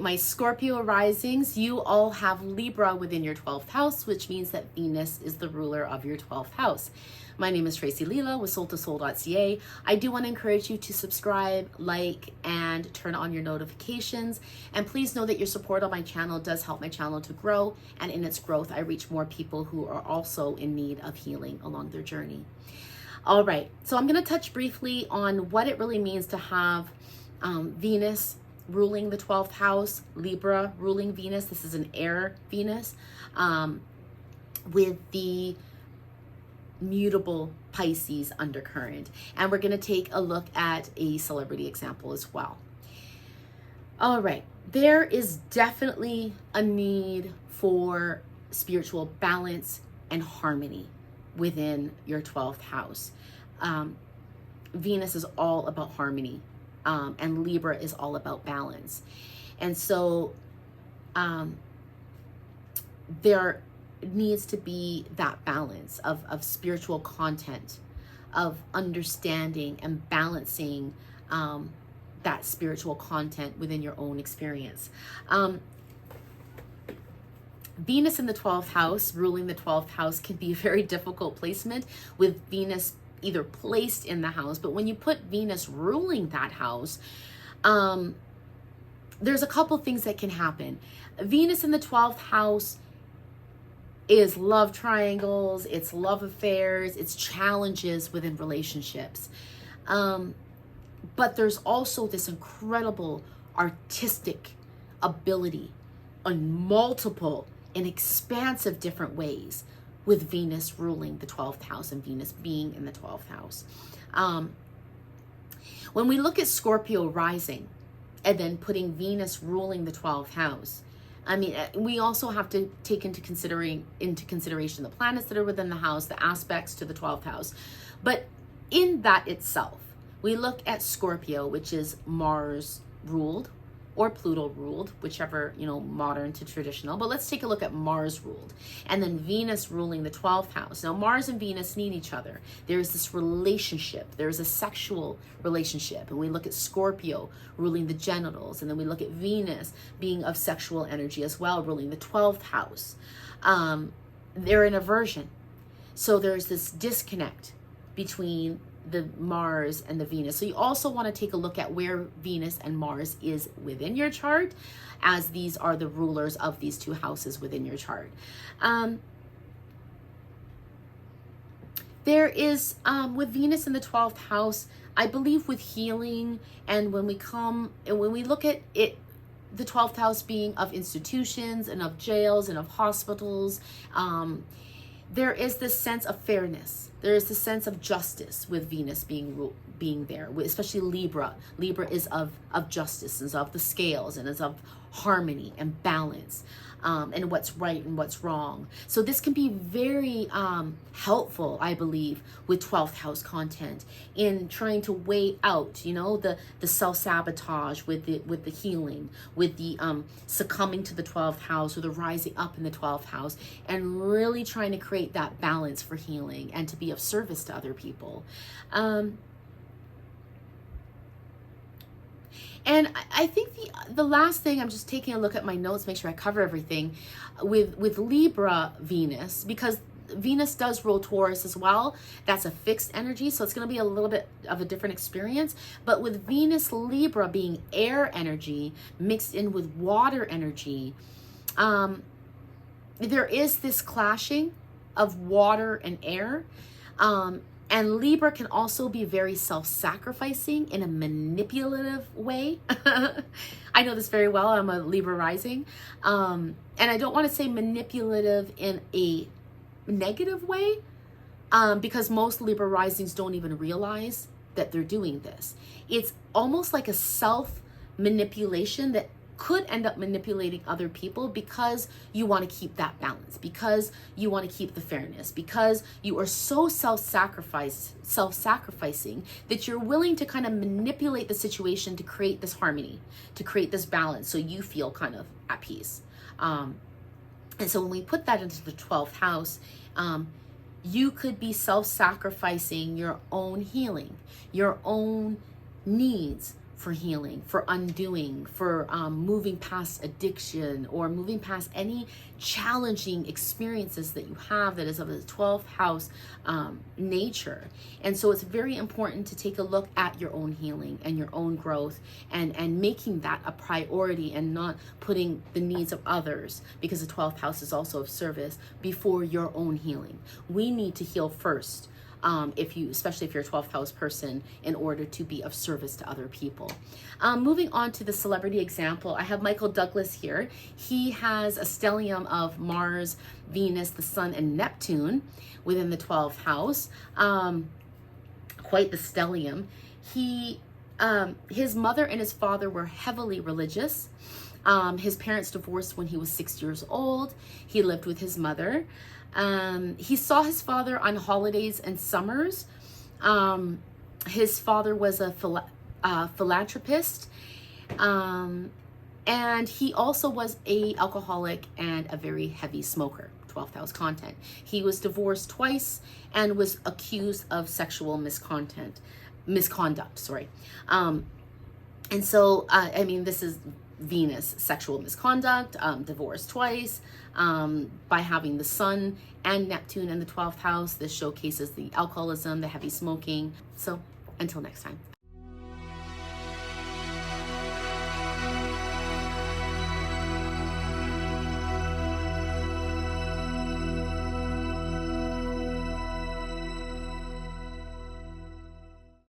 My Scorpio risings, you all have Libra within your 12th house, which means that Venus is the ruler of your 12th house. My name is Tracy Leela with soul2soul.ca. I do want to encourage you to subscribe, like, and turn on your notifications. And please know that your support on my channel does help my channel to grow. And in its growth, I reach more people who are also in need of healing along their journey. All right, so I'm going to touch briefly on what it really means to have Venus ruling the 12th house, Libra ruling Venus. This is an air Venus with the mutable Pisces undercurrent. And we're going to take a look at a celebrity example as well. All right, there is definitely a need for spiritual balance and harmony within your 12th house. Venus is all about harmony. And Libra is all about balance. And so there needs to be that balance of spiritual content, of understanding and balancing that spiritual content within your own experience. Venus in the 12th house, ruling the 12th house, can be a very difficult placement with Venus either placed in the house, but when you put Venus ruling that house, there's a couple things that can happen. Venus in the 12th house is love triangles, it's love affairs, it's challenges within relationships. But there's also this incredible artistic ability on multiple and expansive different ways with Venus ruling the 12th house and Venus being in the 12th house. When we look at Scorpio rising and then putting Venus ruling the 12th house, I mean, we also have to take into consideration the planets that are within the house, the aspects to the 12th house. But in that itself, we look at Scorpio, which is Mars ruled, or Pluto ruled, whichever, modern to traditional. But let's take a look at Mars ruled. And then Venus ruling the 12th house. Now, Mars and Venus need each other. There's this relationship. There's a sexual relationship. And we look at Scorpio ruling the genitals. And then we look at Venus being of sexual energy as well, ruling the 12th house. They're in aversion. So there's this disconnect between the Mars and the Venus. So you also want to take a look at where Venus and Mars is within your chart, as these are the rulers of these two houses within your chart. There is, with Venus in the 12th house, I believe with healing, and when we look at it, the 12th house being of institutions and of jails and of hospitals, there is this sense of fairness. There is this sense of justice with Venus being there, especially Libra. Libra is of justice, is of the scales, and is of harmony and balance, and what's right and what's wrong. So this can be very helpful, I believe, with 12th house content in trying to weigh out, the self-sabotage with the healing, with the succumbing to the 12th house, or the rising up in the 12th house, and really trying to create that balance for healing and to be of service to other people. And I think the last thing, I'm just taking a look at my notes, make sure I cover everything, with Libra Venus, because Venus does rule Taurus as well. That's a fixed energy, so it's going to be a little bit of a different experience. But with Venus Libra being air energy mixed in with water energy, there is this clashing of water and air. And Libra can also be very self-sacrificing in a manipulative way. I know this very well. I'm a Libra rising. And I don't want to say manipulative in a negative way, because most Libra risings don't even realize that they're doing this. It's almost like a self-manipulation that could end up manipulating other people, because you want to keep that balance, because you want to keep the fairness, because you are so self-sacrificing that you're willing to kind of manipulate the situation to create this harmony, to create this balance, so you feel kind of at peace. And so when we put that into the 12th house, you could be self-sacrificing your own healing, your own needs for healing, for undoing, for moving past addiction, or moving past any challenging experiences that you have that is of the 12th house nature. And so it's very important to take a look at your own healing and your own growth, and making that a priority, and not putting the needs of others, because the 12th house is also of service, before your own healing. We need to heal first. Especially if you're a 12th house person, in order to be of service to other people. Moving on to the celebrity example, I have Michael Douglas here. He has a stellium of Mars, Venus, the Sun, and Neptune within the 12th house. Quite the stellium. His mother and his father were heavily religious. His parents divorced when he was 6 years old. He lived with his mother. He saw his father on holidays and summers. His father was a philanthropist, and he also was a alcoholic and a very heavy smoker. 12th house content. He was divorced twice and was accused of sexual misconduct. And so, I mean, this is Venus, sexual misconduct, divorced twice, by having the Sun and Neptune in the 12th house. This showcases the alcoholism, the heavy smoking. So until next time.